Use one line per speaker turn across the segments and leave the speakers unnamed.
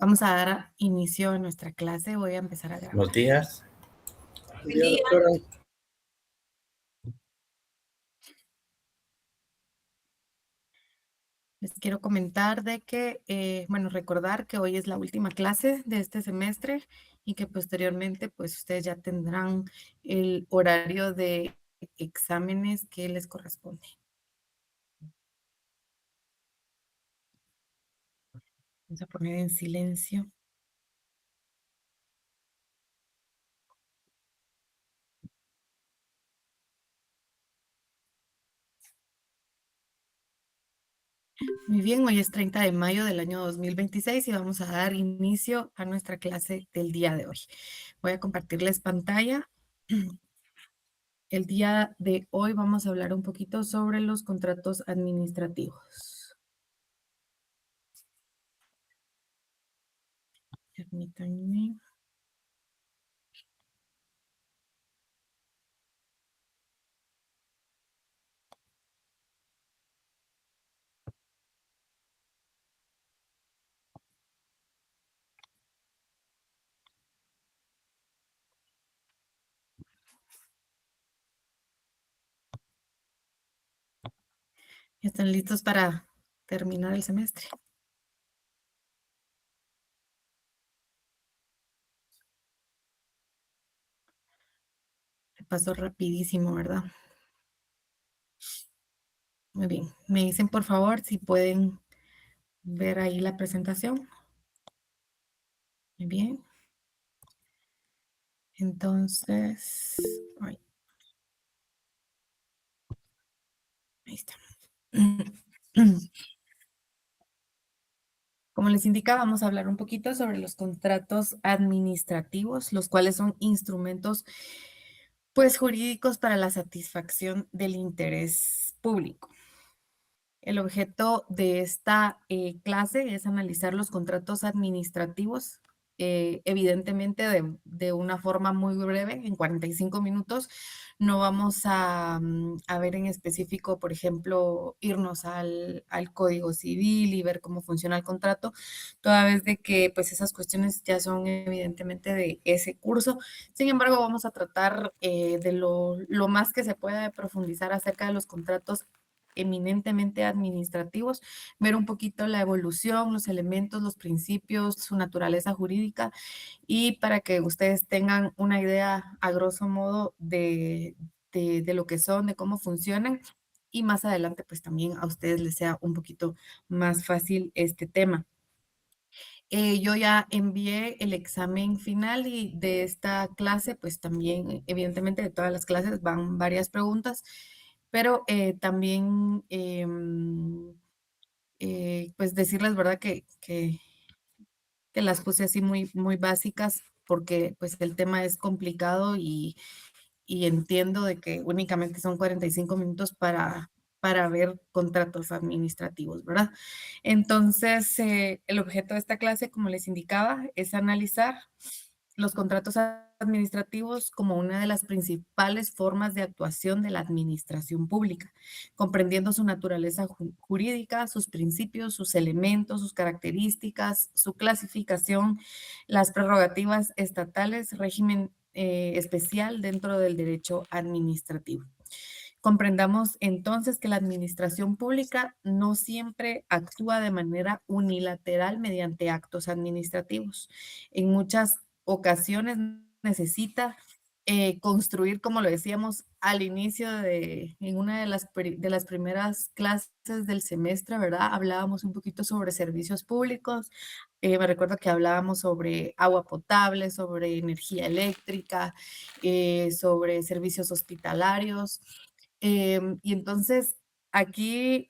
Vamos a dar inicio a nuestra clase. Voy a empezar a grabar.
Buenos días.
Buen día.
Doctora.
Les quiero comentar de que, recordar que hoy es la última clase de este semestre y que posteriormente, pues ustedes ya tendrán el horario de exámenes que les corresponde. Vamos a poner en silencio. Muy bien, hoy es 30 de mayo del año 2026 y vamos a dar inicio a nuestra clase del día de hoy. Voy a compartirles pantalla. El día de hoy vamos a hablar un poquito sobre los contratos administrativos. Permítanme. ¿Están listos para terminar el semestre? Se pasó rapidísimo, ¿verdad? Muy bien. Me dicen, por favor, si pueden ver ahí la presentación. Muy bien. Entonces, ahí está. Como les indicaba, vamos a hablar un poquito sobre los contratos administrativos, los cuales son instrumentos, pues, jurídicos para la satisfacción del interés público. El objeto de esta clase es analizar los contratos administrativos, evidentemente de una forma muy breve, en 45 minutos. No vamos a ver en específico, por ejemplo, irnos al Código Civil y ver cómo funciona el contrato, toda vez de que pues esas cuestiones ya son evidentemente de ese curso. Sin embargo, vamos a tratar de lo más que se pueda de profundizar acerca de los contratos eminentemente administrativos, ver un poquito la evolución, los elementos, los principios, su naturaleza jurídica y para que ustedes tengan una idea a grosso modo de lo que son, de cómo funcionan y más adelante pues también a ustedes les sea un poquito más fácil este tema. Yo ya envié el examen final y de esta clase, pues también, evidentemente, de todas las clases van varias preguntas, pero también, pues decirles, ¿verdad? Que las puse así muy, muy básicas porque pues el tema es complicado y entiendo de que únicamente son 45 minutos para ver contratos administrativos, ¿verdad? Entonces, el objeto de esta clase, como les indicaba, es analizar los contratos administrativos como una de las principales formas de actuación de la administración pública, comprendiendo su naturaleza jurídica, sus principios, sus elementos, sus características, su clasificación, las prerrogativas estatales, régimen especial dentro del derecho administrativo. Comprendamos entonces que la administración pública no siempre actúa de manera unilateral mediante actos administrativos. En muchas ocasiones necesita construir, como lo decíamos al inicio en una de las primeras clases del semestre, ¿verdad? Hablábamos un poquito sobre servicios públicos, me recuerdo que hablábamos sobre agua potable, sobre energía eléctrica, sobre servicios hospitalarios. Y entonces aquí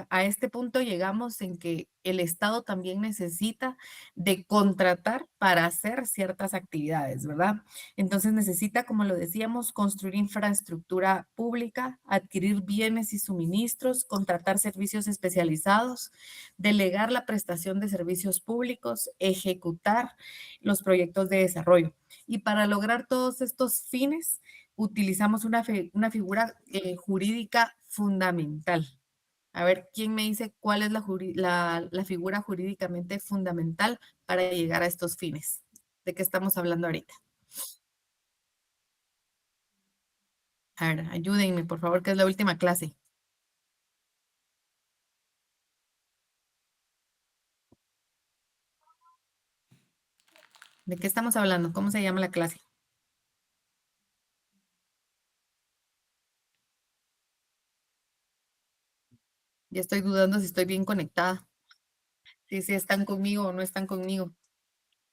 a este punto llegamos en que el Estado también necesita de contratar para hacer ciertas actividades, ¿verdad? Entonces necesita, como lo decíamos, construir infraestructura pública, adquirir bienes y suministros, contratar servicios especializados, delegar la prestación de servicios públicos, ejecutar los proyectos de desarrollo. Y para lograr todos estos fines, utilizamos una figura jurídica fundamental. A ver, ¿quién me dice cuál es la figura jurídicamente fundamental para llegar a estos fines? ¿De qué estamos hablando ahorita? A ver, ayúdenme, por favor, que es la última clase. ¿De qué estamos hablando? ¿Cómo se llama la clase? Ya estoy dudando si estoy bien conectada, si están conmigo o no están conmigo.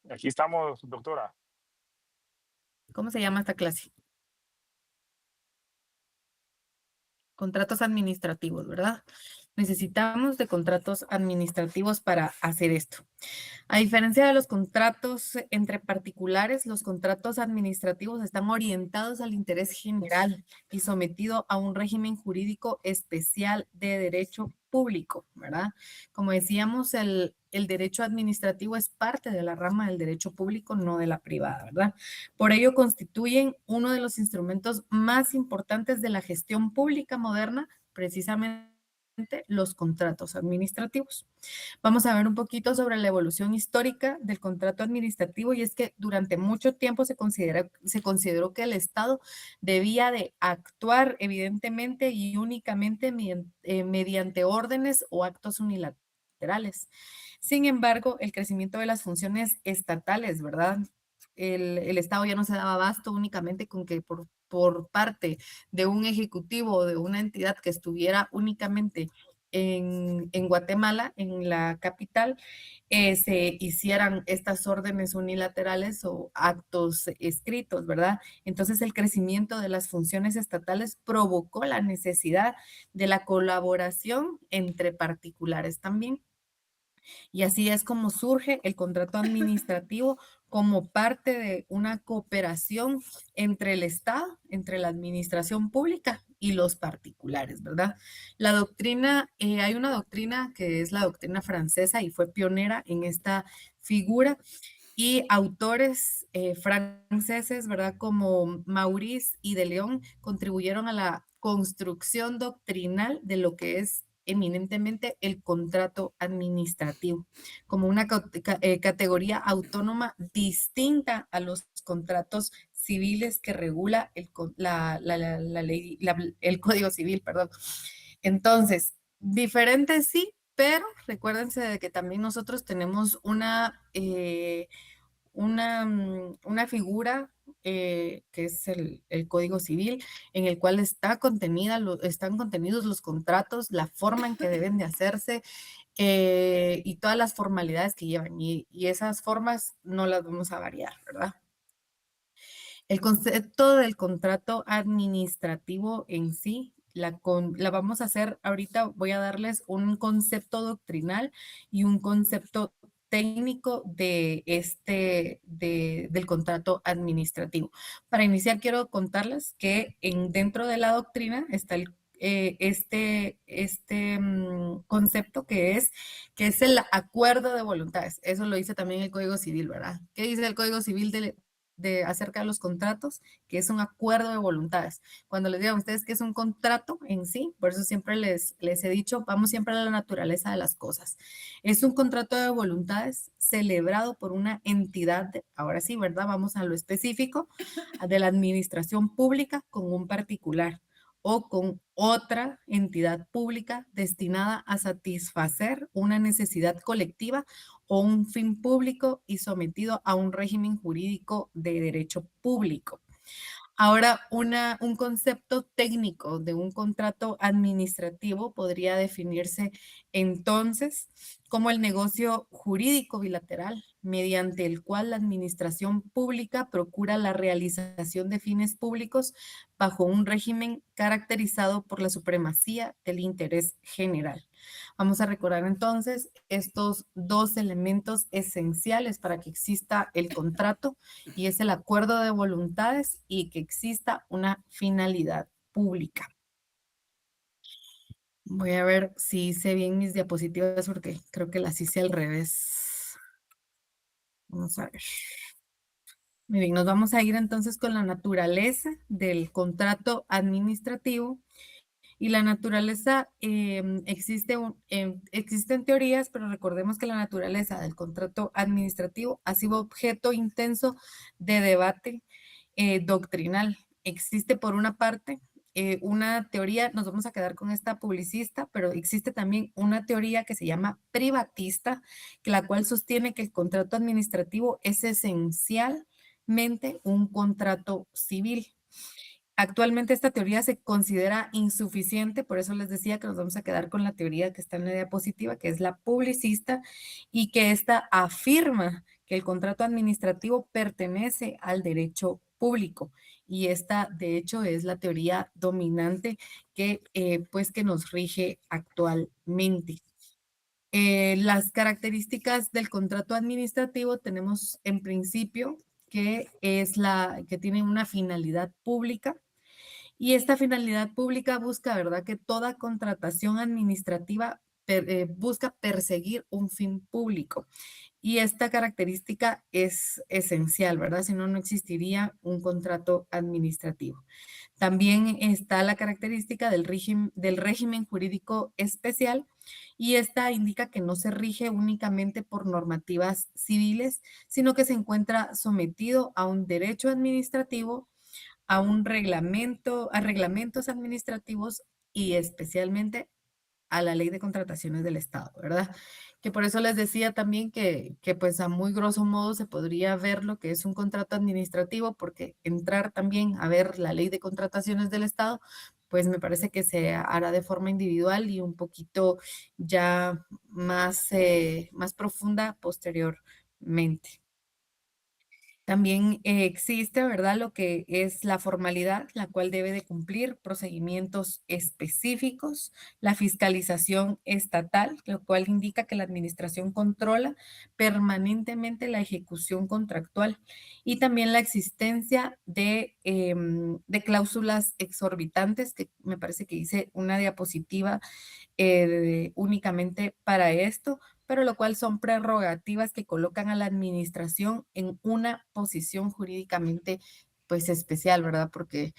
Aquí estamos, doctora.
¿Cómo se llama esta clase? Contratos administrativos, ¿verdad? Necesitamos de contratos administrativos para hacer esto. A diferencia de los contratos entre particulares, los contratos administrativos están orientados al interés general y sometidos a un régimen jurídico especial de derecho público, ¿verdad? Como decíamos, el derecho administrativo es parte de la rama del derecho público, no de la privada, ¿verdad? Por ello constituyen uno de los instrumentos más importantes de la gestión pública moderna, precisamente los contratos administrativos. Vamos a ver un poquito sobre la evolución histórica del contrato administrativo y es que durante mucho tiempo se consideró que el Estado debía de actuar evidentemente y únicamente mediante órdenes o actos unilaterales. Sin embargo, el crecimiento de las funciones estatales, ¿verdad? El Estado ya no se daba abasto únicamente con que por parte de un ejecutivo o de una entidad que estuviera únicamente en Guatemala, en la capital, se hicieran estas órdenes unilaterales o actos escritos, ¿verdad? Entonces el crecimiento de las funciones estatales provocó la necesidad de la colaboración entre particulares también. Y así es como surge el contrato administrativo como parte de una cooperación entre el Estado, entre la administración pública y los particulares, ¿verdad? La doctrina, hay una doctrina que es la doctrina francesa y fue pionera en esta figura y autores franceses, ¿verdad? Como Maurice y de León contribuyeron a la construcción doctrinal de lo que es eminentemente el contrato administrativo, como una categoría autónoma distinta a los contratos civiles que regula la ley, el Código Civil, perdón. Entonces, diferente sí, pero recuérdense de que también nosotros tenemos una figura que es el Código Civil, en el cual están contenidos los contratos, la forma en que deben de hacerse y todas las formalidades que llevan. Y esas formas no las vamos a variar, ¿verdad? El concepto del contrato administrativo en sí, la vamos a hacer ahorita, voy a darles un concepto doctrinal y un concepto técnico del contrato administrativo. Para iniciar, quiero contarles que dentro de la doctrina está concepto que es el acuerdo de voluntades. Eso lo dice también el Código Civil, ¿verdad? ¿Qué dice el Código Civil acerca de los contratos, que es un acuerdo de voluntades? Cuando les digan a ustedes que es un contrato en sí, por eso siempre les he dicho, vamos siempre a la naturaleza de las cosas. Es un contrato de voluntades celebrado por una entidad, ahora sí, ¿verdad? Vamos a lo específico, de la administración pública con un particular o con otra entidad pública destinada a satisfacer una necesidad colectiva o un fin público y sometido a un régimen jurídico de derecho público. Ahora, un concepto técnico de un contrato administrativo podría definirse entonces como el negocio jurídico bilateral, mediante el cual la administración pública procura la realización de fines públicos bajo un régimen caracterizado por la supremacía del interés general. Vamos a recordar entonces estos dos elementos esenciales para que exista el contrato y es el acuerdo de voluntades y que exista una finalidad pública. Voy a ver si hice bien mis diapositivas porque creo que las hice al revés. Vamos a ver. Muy bien, nos vamos a ir entonces con la naturaleza del contrato administrativo Y la naturaleza, existen teorías, pero recordemos que la naturaleza del contrato administrativo ha sido objeto intenso de debate doctrinal. Existe por una parte una teoría, nos vamos a quedar con esta publicista, pero existe también una teoría que se llama privatista, que la cual sostiene que el contrato administrativo es esencialmente un contrato civil. Actualmente esta teoría se considera insuficiente, por eso les decía que nos vamos a quedar con la teoría que está en la diapositiva, que es la publicista, y que esta afirma que el contrato administrativo pertenece al derecho público. Y esta, de hecho, es la teoría dominante pues, que nos rige actualmente. Las características del contrato administrativo tenemos en principio que tiene una finalidad pública, y esta finalidad pública busca, ¿verdad?, que toda contratación administrativa busca perseguir un fin público. Y esta característica es esencial, ¿verdad? Si no, no existiría un contrato administrativo. También está la característica del régimen jurídico especial, y esta indica que no se rige únicamente por normativas civiles, sino que se encuentra sometido a un derecho administrativo, a reglamentos administrativos y especialmente a la ley de contrataciones del Estado, ¿verdad? Que por eso les decía también que pues a muy grosso modo se podría ver lo que es un contrato administrativo, porque entrar también a ver la ley de contrataciones del Estado, pues me parece que se hará de forma individual y un poquito ya más profunda posteriormente. También existe, ¿verdad?, lo que es la formalidad, la cual debe de cumplir procedimientos específicos, la fiscalización estatal, lo cual indica que la administración controla permanentemente la ejecución contractual, y también la existencia de cláusulas exorbitantes, que me parece que hice una diapositiva únicamente para esto, pero lo cual son prerrogativas que colocan a la administración en una posición jurídicamente pues especial, ¿verdad? Porque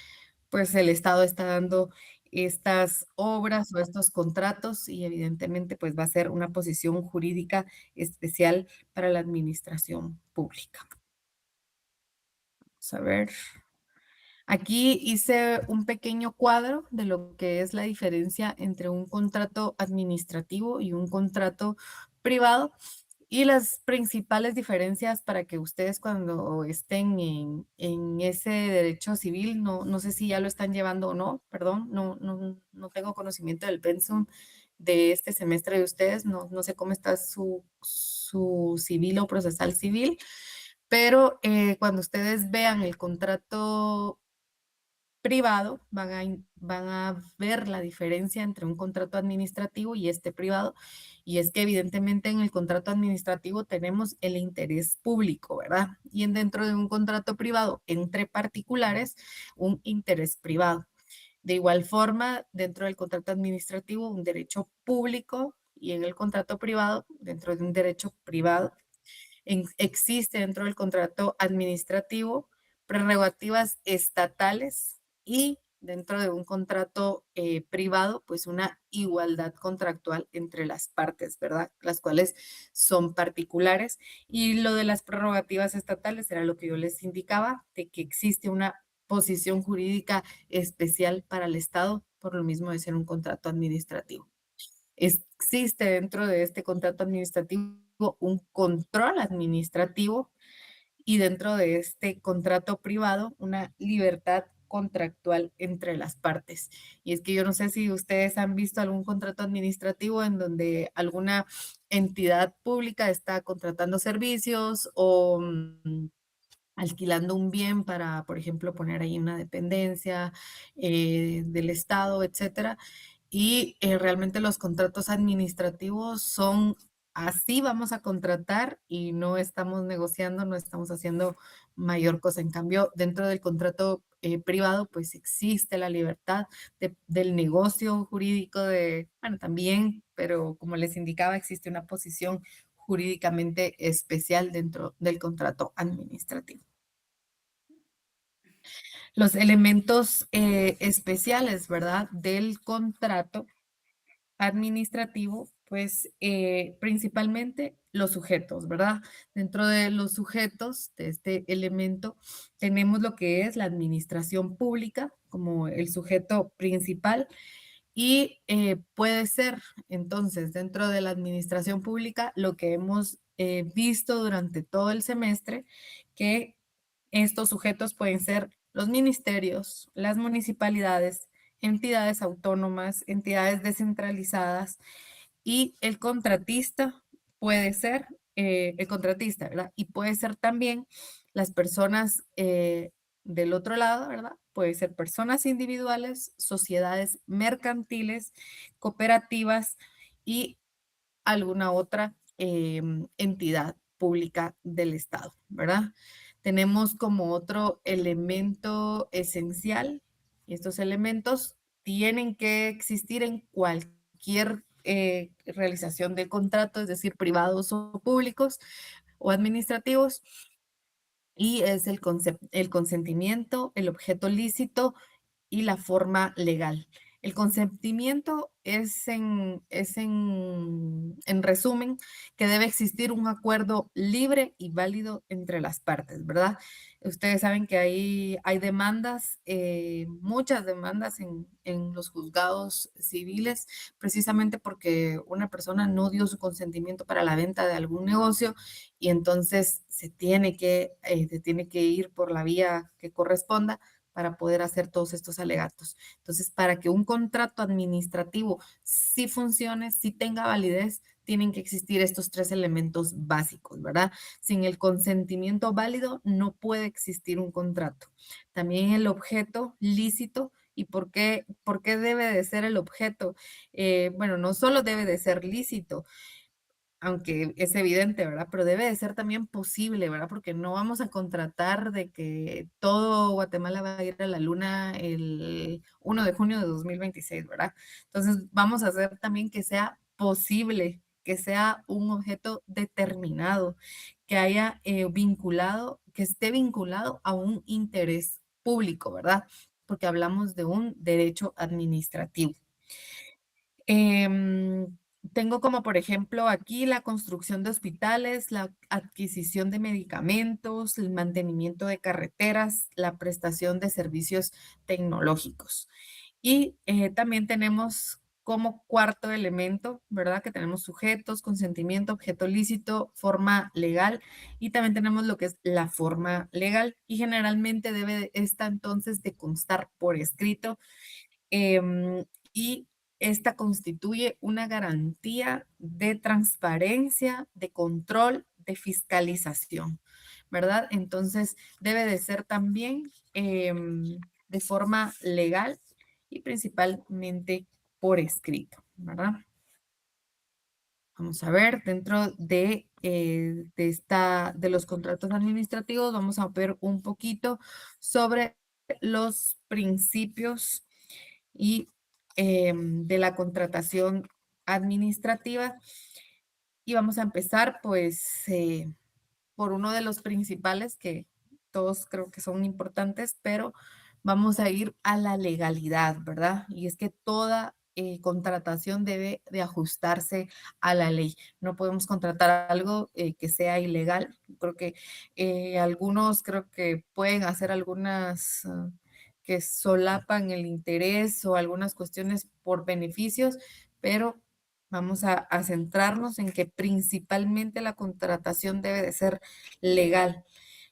pues el Estado está dando estas obras o estos contratos, y evidentemente pues va a ser una posición jurídica especial para la administración pública. Vamos a ver. Aquí hice un pequeño cuadro de lo que es la diferencia entre un contrato administrativo y un contrato privado, y las principales diferencias para que ustedes cuando estén en ese derecho civil, no sé si ya lo están llevando o no, perdón, no tengo conocimiento del pensum de este semestre de ustedes, no sé cómo está su civil o procesal civil, pero cuando ustedes vean el contrato privado, van a ver la diferencia entre un contrato administrativo y este privado, y es que evidentemente en el contrato administrativo tenemos el interés público, ¿verdad? Y dentro de un contrato privado entre particulares, un interés privado. De igual forma, dentro del contrato administrativo, un derecho público, y en el contrato privado, dentro de un derecho privado, existe dentro del contrato administrativo prerrogativas estatales, y dentro de un contrato privado, pues una igualdad contractual entre las partes, ¿verdad? Las cuales son particulares. Y lo de las prerrogativas estatales era lo que yo les indicaba, de que existe una posición jurídica especial para el Estado, por lo mismo de ser un contrato administrativo. Existe dentro de este contrato administrativo un control administrativo, y dentro de este contrato privado una libertad contractual entre las partes. Y es que yo no sé si ustedes han visto algún contrato administrativo en donde alguna entidad pública está contratando servicios o alquilando un bien para, por ejemplo, poner ahí una dependencia del Estado, etcétera. Y realmente los contratos administrativos son así: vamos a contratar y no estamos negociando, no estamos haciendo mayor cosa. En cambio, dentro del contrato privado, pues existe la libertad del negocio jurídico, bueno, también, pero como les indicaba, existe una posición jurídicamente especial dentro del contrato administrativo. Los elementos especiales, ¿verdad? Del contrato administrativo, pues principalmente los sujetos, ¿verdad? Dentro de los sujetos de este elemento tenemos lo que es la administración pública como el sujeto principal y puede ser entonces dentro de la administración pública lo que hemos visto durante todo el semestre, que estos sujetos pueden ser los ministerios, las municipalidades, entidades autónomas, entidades descentralizadas y el contratista puede ser el contratista, ¿verdad? Y puede ser también las personas del otro lado, ¿verdad? Puede ser personas individuales, sociedades mercantiles, cooperativas y alguna otra entidad pública del Estado, ¿verdad? Tenemos como otro elemento esencial, y estos elementos tienen que existir en cualquier realización de contrato, es decir, privados o públicos o administrativos, y es el consentimiento, el objeto lícito y la forma legal. El consentimiento en resumen, que debe existir un acuerdo libre y válido entre las partes, ¿verdad? Ustedes saben que hay demandas, muchas demandas en los juzgados civiles, precisamente porque una persona no dio su consentimiento para la venta de algún negocio y entonces se tiene que ir por la vía que corresponda para poder hacer todos estos alegatos. Entonces, para que un contrato administrativo sí funcione, sí tenga validez, tienen que existir estos tres elementos básicos, ¿verdad? Sin el consentimiento válido no puede existir un contrato. También el objeto lícito. ¿Y por qué debe de ser el objeto? Bueno, no solo debe de ser lícito, aunque es evidente, ¿verdad? Pero debe de ser también posible, ¿verdad? Porque no vamos a contratar de que todo Guatemala va a ir a la luna el 1 de junio de 2026, ¿verdad? Entonces vamos a hacer también que sea posible, que sea un objeto determinado, que haya vinculado, que esté vinculado a un interés público, ¿verdad? Porque hablamos de un derecho administrativo. Tengo como, por ejemplo, aquí la construcción de hospitales, la adquisición de medicamentos, el mantenimiento de carreteras, la prestación de servicios tecnológicos. Y también tenemos como cuarto elemento, ¿verdad? Que tenemos sujetos, consentimiento, objeto lícito, forma legal y también tenemos lo que es la forma legal y generalmente debe esta entonces de constar por escrito y esta constituye una garantía de transparencia, de control, de fiscalización, ¿verdad? Entonces, debe de ser también de forma legal y principalmente por escrito, ¿verdad? Vamos a ver, dentro de los contratos administrativos, vamos a ver un poquito sobre los principios y de la contratación administrativa. Y vamos a empezar, pues, por uno de los principales que todos creo que son importantes, pero vamos a ir a la legalidad, ¿verdad? Y es que toda contratación debe de ajustarse a la ley. No podemos contratar algo que sea ilegal. Creo que algunos creo que pueden hacer algunas que solapan el interés o algunas cuestiones por beneficios, pero vamos a centrarnos en que principalmente la contratación debe de ser legal.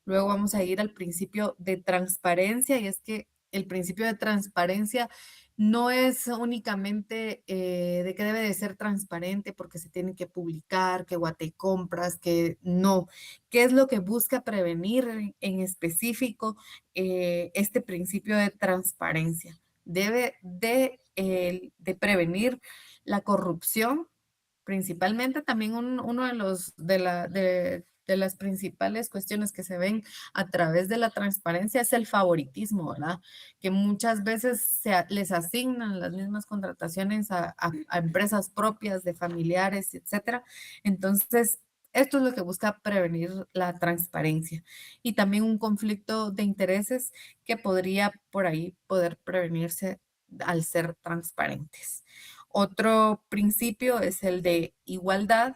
Luego vamos a ir al principio de transparencia y es que el principio de transparencia no es únicamente de que debe de ser transparente porque se tiene que publicar, que Guatecompras, que no. ¿Qué es lo que busca prevenir en específico este principio de transparencia? Debe de prevenir la corrupción, principalmente también uno de las principales cuestiones que se ven a través de la transparencia es el favoritismo, ¿verdad? Que muchas veces les asignan las mismas contrataciones a empresas propias de familiares, etcétera. Entonces, Esto es lo que busca prevenir la transparencia y también un conflicto de intereses que podría por ahí poder prevenirse al ser transparentes. Otro principio es el de igualdad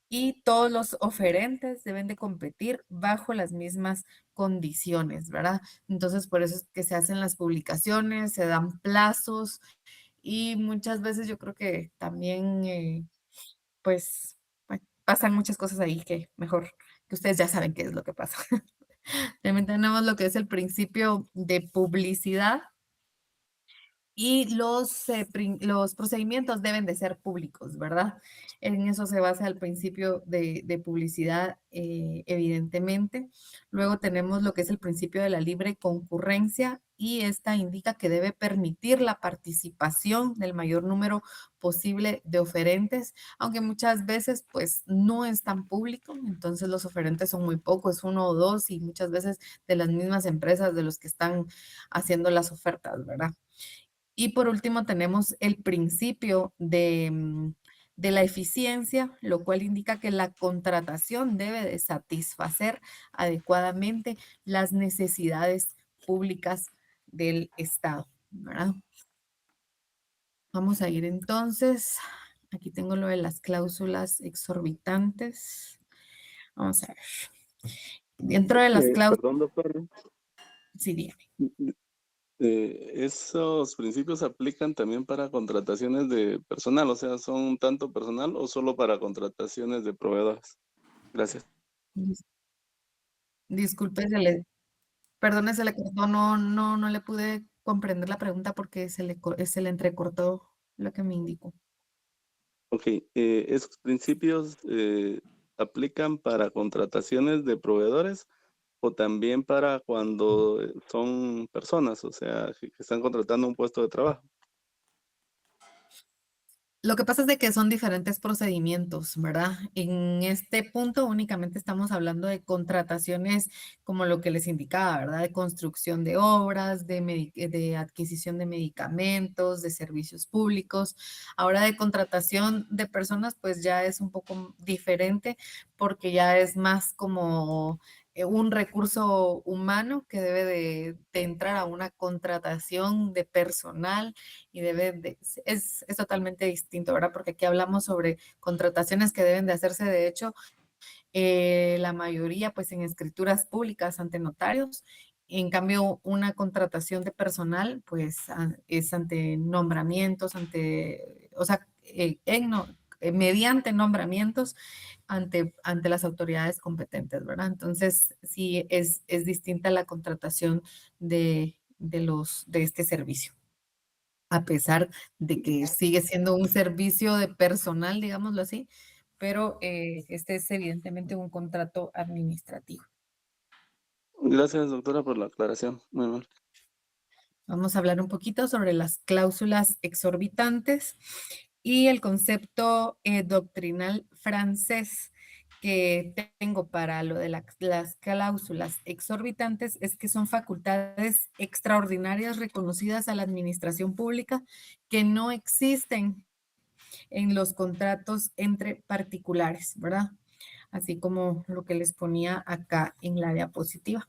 y todos los oferentes deben de competir bajo las mismas condiciones, ¿verdad? Entonces, por eso es que se hacen las publicaciones, se dan plazos y muchas veces yo creo que también, pues, bueno, pasan muchas cosas ahí que mejor que ustedes ya saben qué es lo que pasa. También tenemos lo que es el principio de publicidad y los procedimientos deben de ser públicos, ¿verdad? En eso se basa el principio de publicidad, evidentemente. Luego tenemos lo que es el principio de la libre concurrencia y esta indica que debe permitir la participación del mayor número posible de oferentes, aunque muchas veces pues no es tan público, entonces los oferentes son muy pocos, uno o dos y muchas veces de las mismas empresas de los que están haciendo las ofertas, ¿verdad? Y por último, tenemos el principio de la eficiencia, lo cual indica que la contratación debe de satisfacer adecuadamente las necesidades públicas del Estado, ¿verdad? Vamos a ir entonces, aquí tengo lo de las cláusulas exorbitantes. Vamos a ver. Dentro de las cláusulas,
Perdón, doctor.
sí, dígame.
¿Esos principios aplican también para contrataciones de personal? O sea, ¿son tanto personal o solo para contrataciones de proveedores? Gracias.
Disculpe, perdone, se le cortó, no le pude comprender la pregunta porque se le entrecortó lo que me indicó.
Ok, ¿esos principios aplican para contrataciones de proveedores o también para cuando son personas, o sea, que están contratando un puesto de trabajo?
Lo que pasa es de que son diferentes procedimientos, ¿verdad? En este punto únicamente estamos hablando de contrataciones como lo que les indicaba, ¿verdad? De construcción de obras, de adquisición de medicamentos, de servicios públicos. Ahora de contratación de personas, pues ya es un poco diferente porque ya es más como un recurso humano que debe de entrar a una contratación de personal y es totalmente distinto, ¿verdad? Porque aquí hablamos sobre contrataciones que deben de hacerse, de hecho, la mayoría pues en escrituras públicas ante notarios. En cambio, una contratación de personal pues es ante nombramientos, o sea, mediante nombramientos ante las autoridades competentes, ¿verdad? Entonces, sí, es distinta la contratación de este servicio a pesar de que sigue siendo un servicio de personal, digámoslo así, pero este es evidentemente un contrato administrativo.
Gracias, doctora, por la aclaración. Muy mal.
Vamos a hablar un poquito sobre las cláusulas exorbitantes y el concepto doctrinal francés que tengo para lo de las cláusulas exorbitantes es que son facultades extraordinarias reconocidas a la administración pública que no existen en los contratos entre particulares, ¿verdad? Así como lo que les ponía acá en la diapositiva.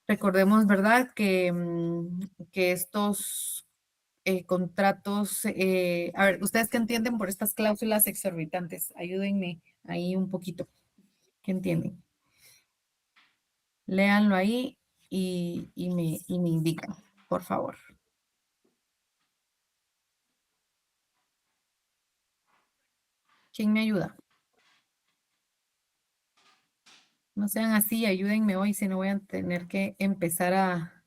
Recordemos, ¿verdad? Que estos contratos, a ver, ¿ustedes qué entienden por estas cláusulas exorbitantes? Ayúdenme ahí un poquito. ¿Qué entienden? Léanlo ahí y me indican, por favor. ¿Quién me ayuda? No sean así, ayúdenme hoy, si no voy a tener que empezar a,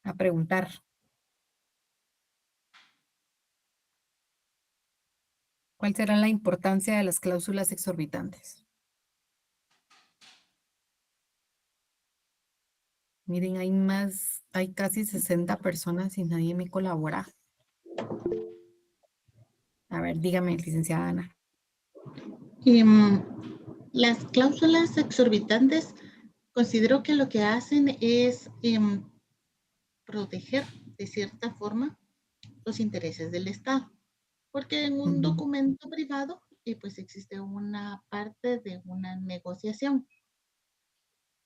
a preguntar. ¿Cuál será la importancia de las cláusulas exorbitantes? Miren, hay casi 60 personas y nadie me colabora. A ver, dígame, licenciada Ana.
Em, las cláusulas exorbitantes considero que lo que hacen es proteger de cierta forma los intereses del Estado. porque en un
Ujú.
documento privado pues existe una parte de una negociación.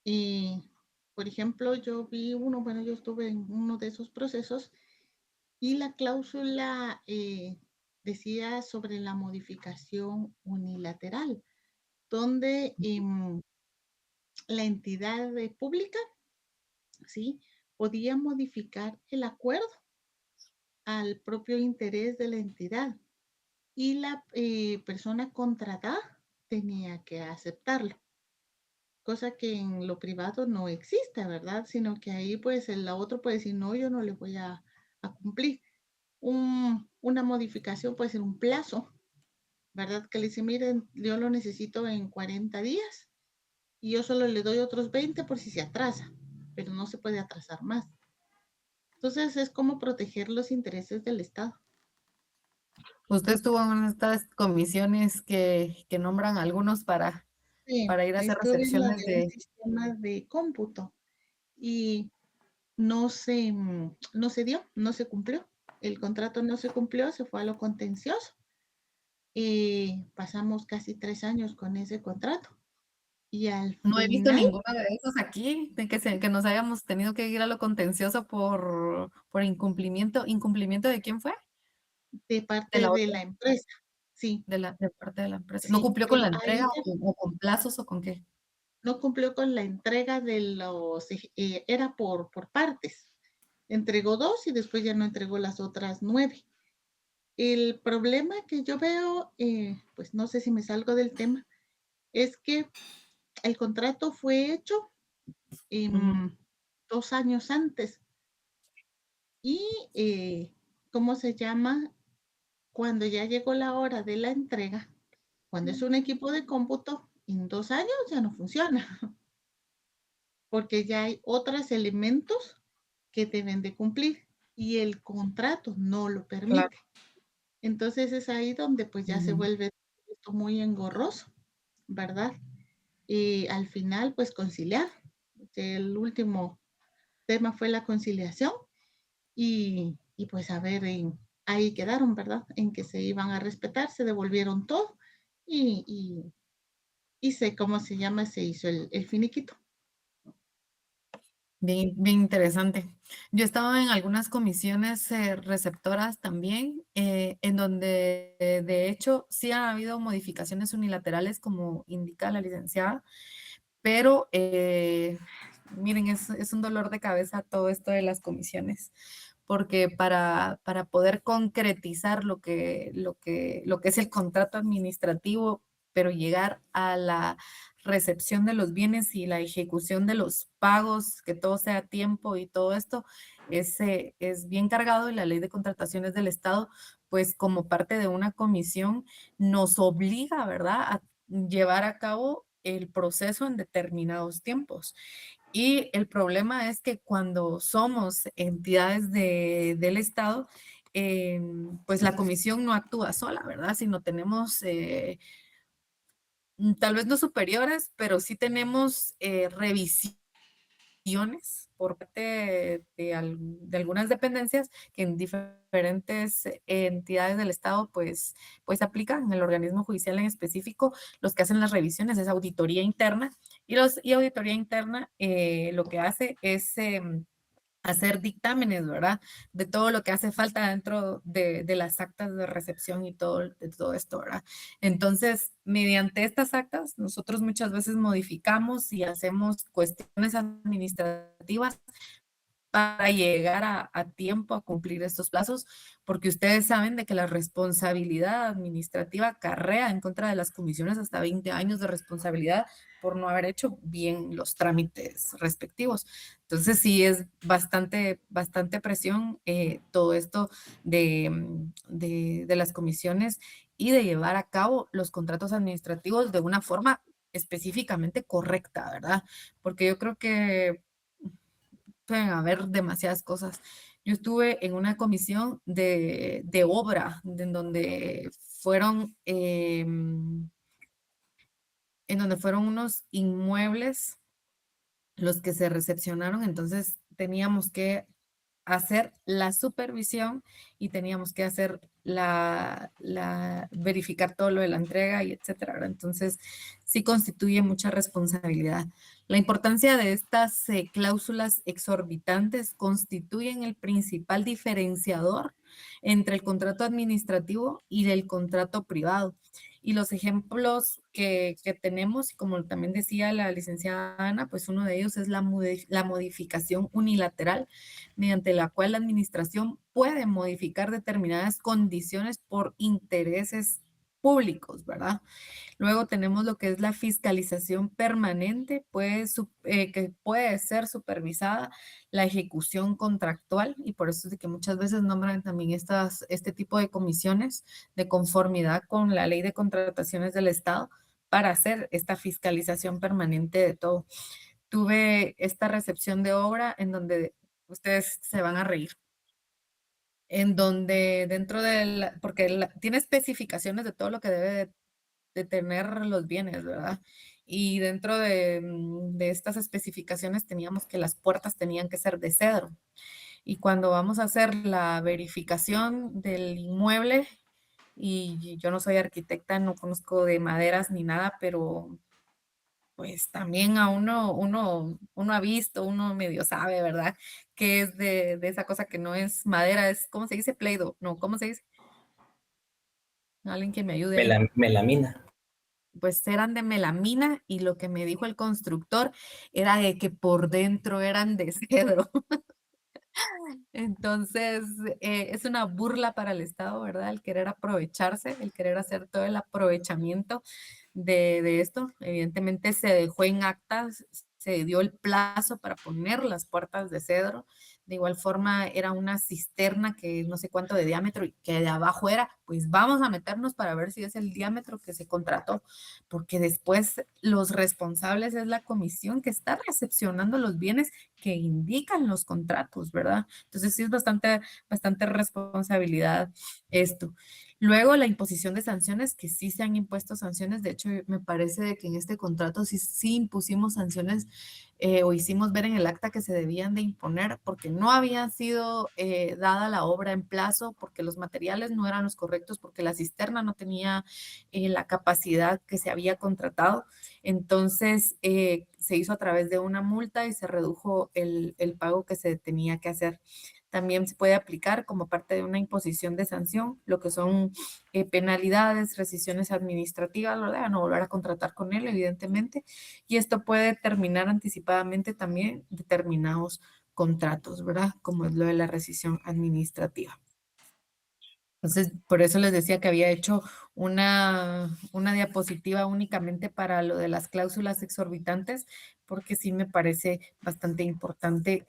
Y, por ejemplo, yo vi uno, bueno, yo estuve en uno de esos procesos y la cláusula decía sobre la modificación unilateral, donde la entidad pública, ¿sí? Podía modificar el acuerdo al propio interés de la entidad y la persona contratada tenía que aceptarlo, cosa que en lo privado no existe, ¿verdad? Sino que ahí pues la otro puede decir, no, yo no le voy a cumplir. Una modificación puede ser un plazo, ¿verdad? Que le dice, miren, yo lo necesito en 40 días y yo solo le doy otros 20 por si se atrasa, pero no se puede atrasar más. Entonces es como proteger los intereses del Estado.
Usted estuvo en una de estas comisiones que nombran algunos
Sí,
para ir a hacer
estuve en la
recepciones
de un
de...
sistema de cómputo y no se dio, no se cumplió. El contrato no se cumplió, se fue a lo contencioso y pasamos casi 3 años con ese contrato. Y al
No he visto
final,
ninguno de esos aquí, de que nos hayamos tenido que ir a lo contencioso por incumplimiento. ¿Incumplimiento de quién fue?
de
De
parte
la
de
otra,
la empresa, sí,
de parte de la empresa. ¿No
sí,
cumplió con
pero
la
ahí
entrega o con plazos o con qué?
no cumplió con la entrega de los, era por partes. Entregó 2 y después ya no entregó las otras 9. El problema que yo veo, pues no sé si me salgo del tema, es que el contrato fue hecho
Ujú.
2 años antes y, ¿cómo se llama? Cuando ya llegó la hora de la entrega, cuando es un equipo de cómputo, en 2 años ya no funciona, porque ya hay otros elementos que deben de cumplir y el contrato no lo
Claro.
permite. Entonces es ahí donde pues ya se
Ujú.
vuelve esto muy engorroso, ¿verdad? Y al final pues conciliar. El último tema fue la conciliación y pues a ver, ahí quedaron, ¿verdad? En que se iban a respetar, se devolvieron todo y, y se, ¿cómo se llama? Se hizo el finiquito.
Bien, bien interesante. Yo estaba en algunas comisiones receptoras también, en donde de hecho sí ha habido modificaciones unilaterales, como indica la licenciada, pero miren, es un dolor de cabeza todo esto de las comisiones, porque para poder concretizar lo que es el contrato administrativo, pero llegar a la recepción de los bienes y la ejecución de los pagos, que todo sea a tiempo y todo esto, es bien cargado y la ley de contrataciones del Estado, pues como parte de una comisión, nos obliga, ¿verdad?, a llevar a cabo el proceso en determinados tiempos. Y el problema es que cuando somos entidades del Estado, pues la comisión no actúa sola, ¿verdad? Sino tenemos, tal vez no superiores, pero sí tenemos revisiones por parte de algunas dependencias que en diferentes entidades del Estado pues aplican. En el organismo judicial en específico, los que hacen las revisiones es auditoría interna y auditoría interna lo que hace es hacer dictámenes, ¿verdad? De todo lo que hace falta dentro de las actas de recepción y de todo esto, ¿verdad? Entonces, mediante estas actas, nosotros muchas veces modificamos y hacemos cuestiones administrativas para llegar a tiempo a cumplir estos plazos, porque ustedes saben de que la responsabilidad administrativa acarrea en contra de las comisiones hasta 20 años de responsabilidad por no haber hecho bien los trámites respectivos. Entonces sí es bastante presión todo esto de las comisiones y de llevar a cabo los contratos administrativos de una forma específicamente correcta, ¿verdad? Porque yo creo que pueden haber demasiadas cosas. Yo estuve en una comisión de obra, en donde fueron unos inmuebles los que se recepcionaron, entonces teníamos que hacer la supervisión y teníamos que hacer verificar todo lo de la entrega y etcétera, ¿verdad? Entonces, sí constituye mucha responsabilidad. La importancia de estas cláusulas exorbitantes constituyen el principal diferenciador entre el contrato administrativo y el contrato privado. Y los ejemplos que tenemos, como también decía la licenciada Ana, pues uno de ellos es la modificación unilateral, mediante la cual la administración puede modificar determinadas condiciones por intereses públicos, ¿verdad? Luego tenemos lo que es la fiscalización permanente, que puede ser supervisada, la ejecución contractual, y por eso es de que muchas veces nombran también este tipo de comisiones de conformidad con la ley de contrataciones del Estado para hacer esta fiscalización permanente de todo. Tuve esta recepción de obra en donde ustedes se van a reír, en donde dentro porque tiene especificaciones de todo lo que debe de tener los bienes, ¿verdad? Y dentro de estas especificaciones teníamos que las puertas tenían que ser de cedro. Y cuando vamos a hacer la verificación del inmueble, y yo no soy arquitecta, no conozco de maderas ni nada, pero pues también a uno ha visto, uno medio sabe, ¿verdad? Que es de esa cosa que no es madera, es, ¿cómo se dice? Play-Doh, no, ¿cómo se dice? Alguien que me ayude ahí.
Melamina.
Pues eran de melamina y lo que me dijo el constructor era de que por dentro eran de cedro. Entonces, es una burla para el Estado, ¿verdad? El querer aprovecharse, el querer hacer todo el aprovechamiento de esto. Evidentemente se dejó en actas, se dio el plazo para poner las puertas de cedro. De igual forma, era una cisterna que no sé cuánto de diámetro y que de abajo era, pues vamos a meternos para ver si es el diámetro que se contrató, porque después los responsables es la comisión que está recepcionando los bienes que indican los contratos, ¿verdad? Entonces sí es bastante responsabilidad esto. Luego la imposición de sanciones, que sí se han impuesto sanciones, de hecho me parece de que en este contrato sí impusimos sanciones o hicimos ver en el acta que se debían de imponer porque no había sido dada la obra en plazo, porque los materiales no eran los correctos, porque la cisterna no tenía la capacidad que se había contratado. Entonces se hizo a través de una multa y se redujo el pago que se tenía que hacer. También se puede aplicar como parte de una imposición de sanción, lo que son penalidades, rescisiones administrativas, ¿verdad? No volver a contratar con él, evidentemente. Y esto puede terminar anticipadamente también determinados contratos, ¿verdad? Como es lo de la rescisión administrativa. Entonces, por eso les decía que había hecho una diapositiva únicamente para lo de las cláusulas exorbitantes, porque sí me parece bastante importante,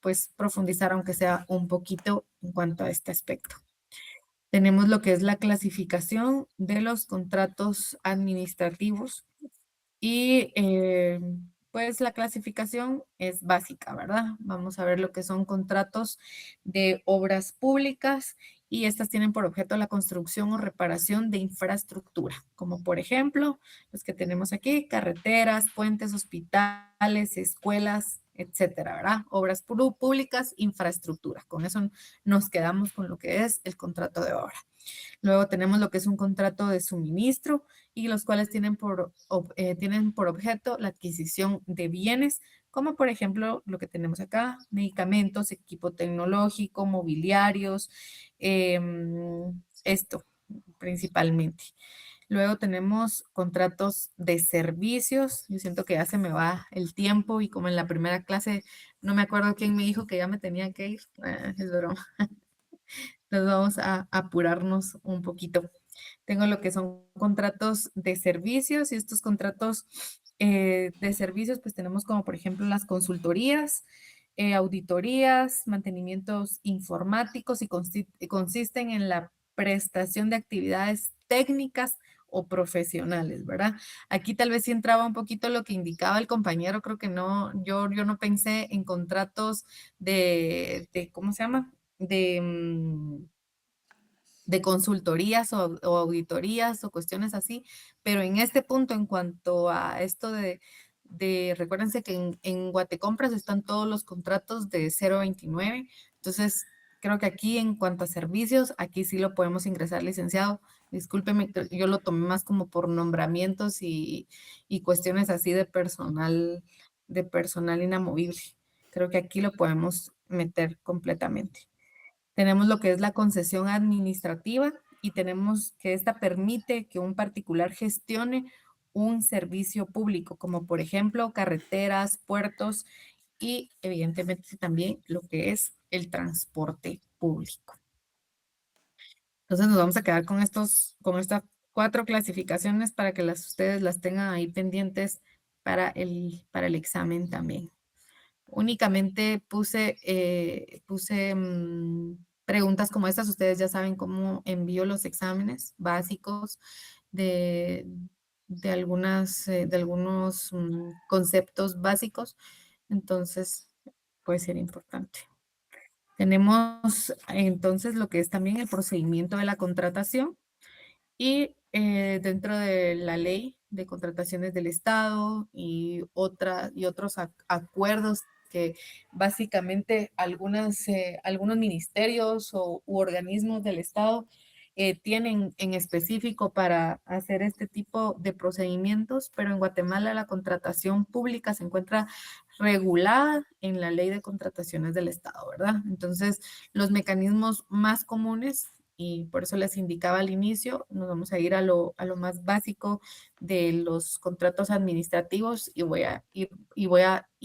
pues, profundizar, aunque sea un poquito, en cuanto a este aspecto. Tenemos lo que es la clasificación de los contratos administrativos y pues la clasificación es básica, ¿verdad? Vamos a ver lo que son contratos de obras públicas y estas tienen por objeto la construcción o reparación de infraestructura, como por ejemplo los que tenemos aquí, carreteras, puentes, hospitales, escuelas, etcétera, ¿verdad? Obras públicas, infraestructura. Con eso nos quedamos con lo que es el contrato de obra. Luego tenemos lo que es un contrato de suministro y los cuales tienen tienen por objeto la adquisición de bienes, como por ejemplo lo que tenemos acá, medicamentos, equipo tecnológico, mobiliarios, esto principalmente. Luego tenemos contratos de servicios. Yo siento que ya se me va el tiempo y como en la primera clase no me acuerdo quién me dijo que ya me tenía que ir. Es broma. Entonces vamos a apurarnos un poquito. Tengo lo que son contratos de servicios y estos contratos de servicios, pues tenemos como por ejemplo las consultorías, auditorías, mantenimientos informáticos y consisten en la prestación de actividades técnicas o profesionales, ¿verdad? Aquí tal vez sí entraba un poquito lo que indicaba el compañero, creo que no, yo no pensé en contratos ¿cómo se llama? De consultorías o auditorías o cuestiones así, pero en este punto, en cuanto a esto recuérdense que en Guatecompras están todos los contratos de 0.29, entonces creo que aquí en cuanto a servicios, aquí sí lo podemos ingresar, licenciado. Discúlpeme, yo lo tomé más como por nombramientos y cuestiones así de personal inamovible. Creo que aquí lo podemos meter completamente. Tenemos lo que es la concesión administrativa y tenemos que esta permite que un particular gestione un servicio público, como por ejemplo carreteras, puertos y evidentemente también lo que es el transporte público. Entonces nos vamos a quedar con estas 4 clasificaciones para que ustedes las tengan ahí pendientes para el examen también. Únicamente puse preguntas como estas. Ustedes ya saben cómo envío los exámenes básicos de, de algunos conceptos básicos. Entonces, puede ser importante. Tenemos entonces lo que es también el procedimiento de la contratación. Y dentro de la ley de contrataciones del Estado y otros acuerdos que básicamente algunos ministerios u organismos del Estado tienen en específico para hacer este tipo de procedimientos, pero en Guatemala la contratación pública se encuentra regulada en la ley de contrataciones del Estado, ¿verdad? Entonces, los mecanismos más comunes y por eso les indicaba al inicio, nos vamos a ir a lo más básico de los contratos administrativos y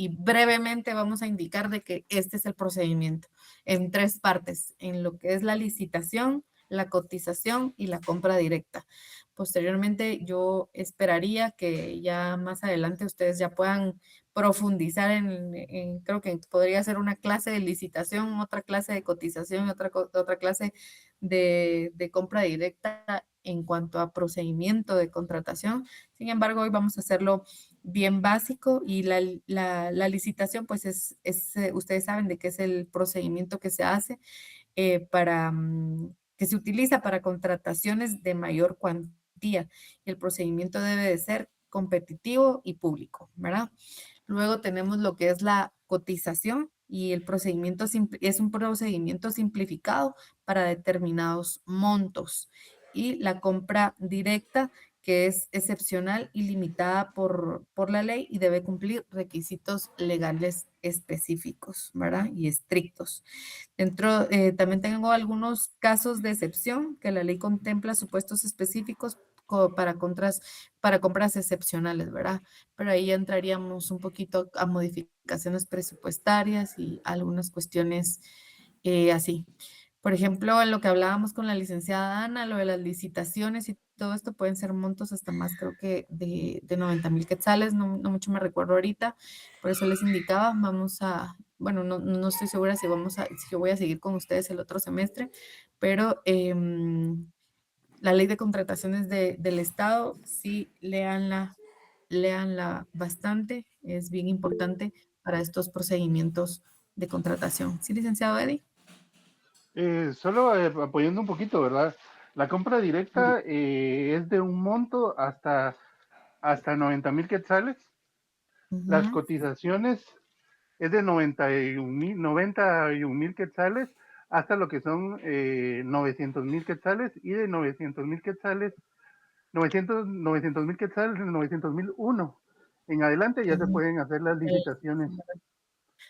brevemente vamos a indicar de que este es el procedimiento en 3 partes, en lo que es la licitación, la cotización y la compra directa. Posteriormente, yo esperaría que ya más adelante ustedes ya puedan profundizar creo que podría ser una clase de licitación, otra clase de cotización, otra clase de compra directa en cuanto a procedimiento de contratación. Sin embargo, hoy vamos a hacerlo bien básico y la licitación, pues ustedes saben de qué es el procedimiento que se hace que se utiliza para contrataciones de mayor cuantía. El procedimiento debe de ser competitivo y público, ¿verdad? Luego tenemos lo que es la cotización y el procedimiento es un procedimiento simplificado para determinados montos. Y la compra directa, que es excepcional y limitada por la ley y debe cumplir requisitos legales específicos, ¿verdad? Y estrictos. También tengo algunos casos de excepción que la ley contempla supuestos específicos para compras excepcionales, ¿verdad? Pero ahí ya entraríamos un poquito a modificaciones presupuestarias y algunas cuestiones así. Por ejemplo, en lo que hablábamos con la licenciada Ana, lo de las licitaciones y todo esto pueden ser montos hasta más, creo que de 90,000 quetzales, no mucho me recuerdo ahorita, por eso les indicaba, bueno, no estoy segura si yo voy a seguir con ustedes el otro semestre, pero la ley de contrataciones del Estado, sí, léanla bastante, es bien importante para estos procedimientos de contratación. ¿Sí, licenciado Eddie?
Solo apoyando un poquito, ¿verdad? La compra directa es de un monto hasta 90,000 quetzales. Las
Ujú.
cotizaciones es de 91,000 quetzales hasta lo que son 900,000 quetzales y de 900,000 quetzales, 900,000 quetzales, 900,001. En adelante ya se
Ujú.
pueden hacer las licitaciones.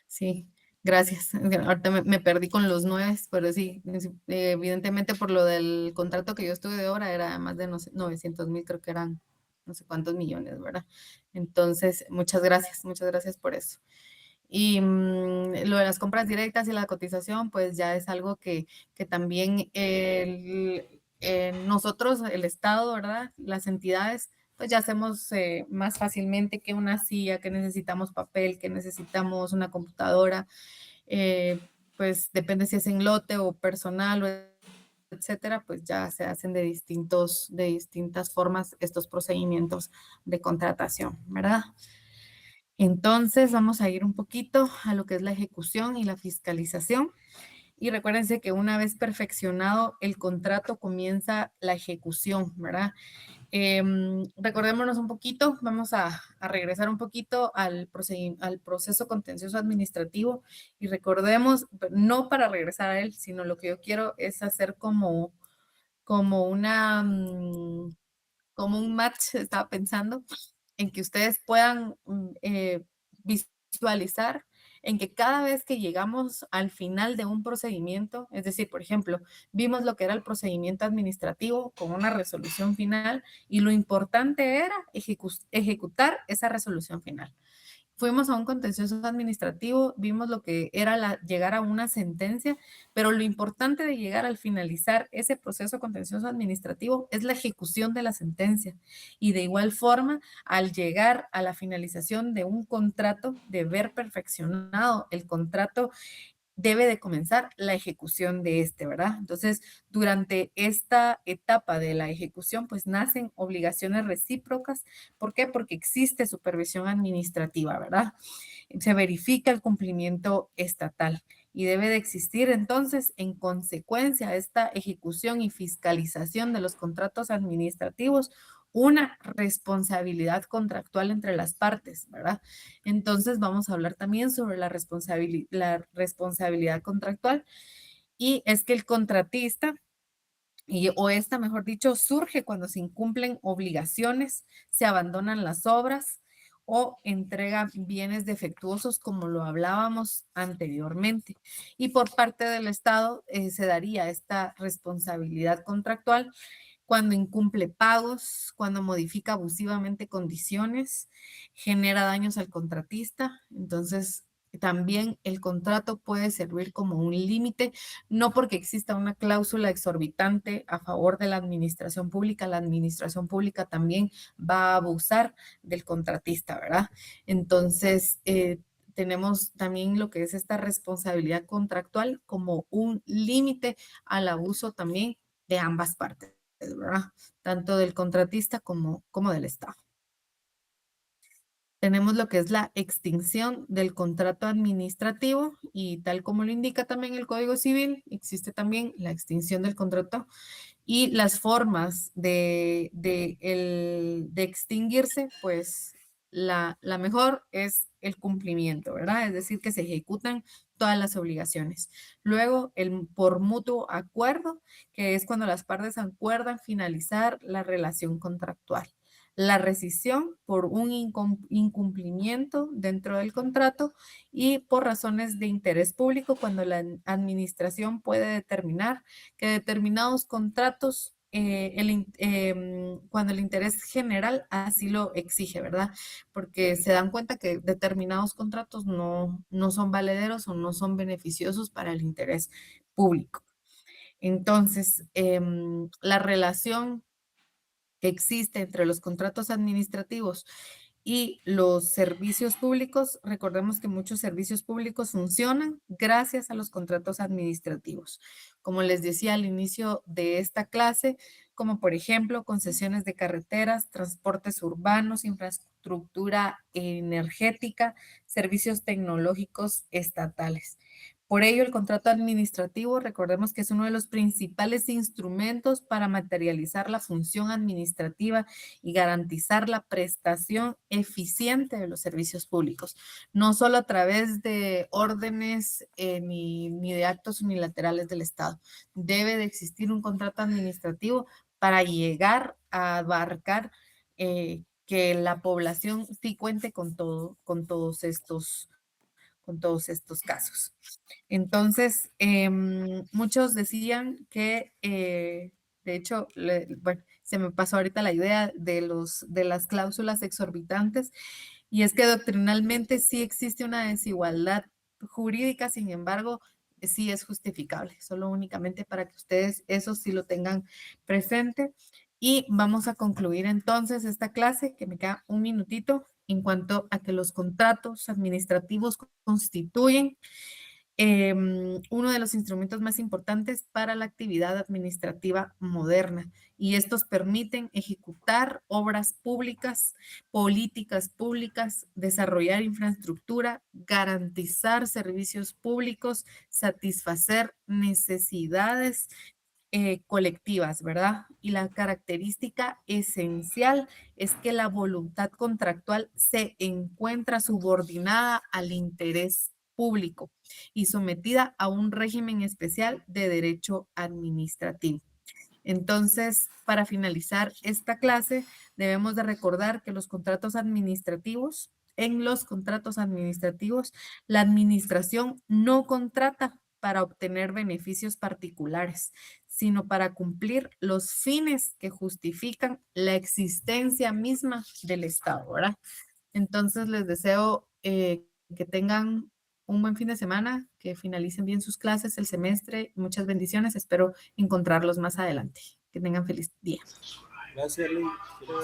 Sí, gracias. Ahorita me perdí con los 9, pero sí, evidentemente por lo del contrato que yo estuve de obra era más de 900,000, creo que eran no sé cuántos millones, ¿verdad? Entonces, muchas gracias por eso. Y lo de las compras directas y la cotización, pues ya es algo que también nosotros, el Estado, ¿verdad? Las entidades, pues ya hacemos más fácilmente que una silla, que necesitamos papel, que necesitamos una computadora, pues depende si es en lote o personal o etcétera, pues ya se hacen de distintas formas estos procedimientos de contratación, ¿verdad? Entonces, vamos a ir un poquito a lo que es la ejecución y la fiscalización. Y recuérdense que una vez perfeccionado el contrato comienza la ejecución, ¿verdad? Recordémonos un poquito, vamos a regresar un poquito al proceso contencioso administrativo y recordemos, no para regresar a él, sino lo que yo quiero es hacer como una, como un match, estaba pensando, en que ustedes puedan visualizar en que cada vez que llegamos al final de un procedimiento, es decir, por ejemplo, vimos lo que era el procedimiento administrativo con una resolución final y lo importante era ejecutar esa resolución final. Fuimos a un contencioso administrativo, vimos lo que era llegar a una sentencia, pero lo importante de llegar al finalizar ese proceso contencioso administrativo es la ejecución de la sentencia. Y de igual forma, al llegar a la finalización de un contrato, de ver perfeccionado el contrato, debe de comenzar la ejecución de este, ¿verdad? Entonces, durante esta etapa de la ejecución, pues nacen obligaciones recíprocas. ¿Por qué? Porque existe supervisión administrativa, ¿verdad? Se verifica el cumplimiento estatal y debe de existir entonces, en consecuencia, esta ejecución y fiscalización de los contratos administrativos, una responsabilidad contractual entre las partes, ¿verdad? Entonces vamos a hablar también sobre la responsabilidad contractual y es que el contratista o esta, mejor dicho, surge cuando se incumplen obligaciones, se abandonan las obras o entrega bienes defectuosos, como lo hablábamos anteriormente. Y por parte del Estado se daría esta responsabilidad contractual cuando incumple pagos, cuando modifica abusivamente condiciones, genera daños al contratista. Entonces, también el contrato puede servir como un límite, no porque exista una cláusula exorbitante a favor de la administración pública también va a abusar del contratista, ¿verdad? Entonces, tenemos también lo que es esta responsabilidad contractual como un límite al abuso también de ambas partes, ¿verdad? Tanto del contratista como del Estado. Tenemos lo que es la extinción del contrato administrativo y tal como lo indica también el Código Civil, existe también la extinción del contrato y las formas de extinguirse, pues la mejor es el cumplimiento, ¿verdad? Es decir, que se ejecutan todas las obligaciones. Luego, el por mutuo acuerdo, que es cuando las partes acuerdan finalizar la relación contractual. La rescisión por un incumplimiento dentro del contrato y por razones de interés público, cuando la administración puede determinar que determinados contratos, cuando el interés general así lo exige, ¿verdad? Porque se dan cuenta que determinados contratos no son valederos o no son beneficiosos para el interés público. Entonces, la relación que existe entre los contratos administrativos y los servicios públicos, recordemos que muchos servicios públicos funcionan gracias a los contratos administrativos. Como les decía al inicio de esta clase, como por ejemplo concesiones de carreteras, transportes urbanos, infraestructura energética, servicios tecnológicos estatales. Por ello, el contrato administrativo, recordemos que es uno de los principales instrumentos para materializar la función administrativa y garantizar la prestación eficiente de los servicios públicos, no solo a través de órdenes ni de actos unilaterales del Estado. Debe de existir un contrato administrativo para llegar a abarcar que la población sí cuente con todos estos casos. Entonces, muchos decían que, de hecho, bueno, se me pasó ahorita la idea de las cláusulas exorbitantes, y es que doctrinalmente sí existe una desigualdad jurídica, sin embargo, sí es justificable, solo únicamente para que ustedes eso sí lo tengan presente. Y vamos a concluir entonces esta clase, que me queda un minutito, en cuanto a que los contratos administrativos constituyen uno de los instrumentos más importantes para la actividad administrativa moderna, y estos permiten ejecutar obras públicas, políticas públicas, desarrollar infraestructura, garantizar servicios públicos, satisfacer necesidades colectivas, ¿verdad? Y la característica esencial es que la voluntad contractual se encuentra subordinada al interés público y sometida a un régimen especial de derecho administrativo. Entonces, para finalizar esta clase, debemos de recordar que en los contratos administrativos, la administración no contrata para obtener beneficios particulares, sino para cumplir los fines que justifican la existencia misma del Estado, ¿verdad? Entonces, les deseo que tengan un buen fin de semana, que finalicen bien sus clases, el semestre. Muchas bendiciones. Espero encontrarlos más adelante. Que tengan feliz día.
Gracias, Lee.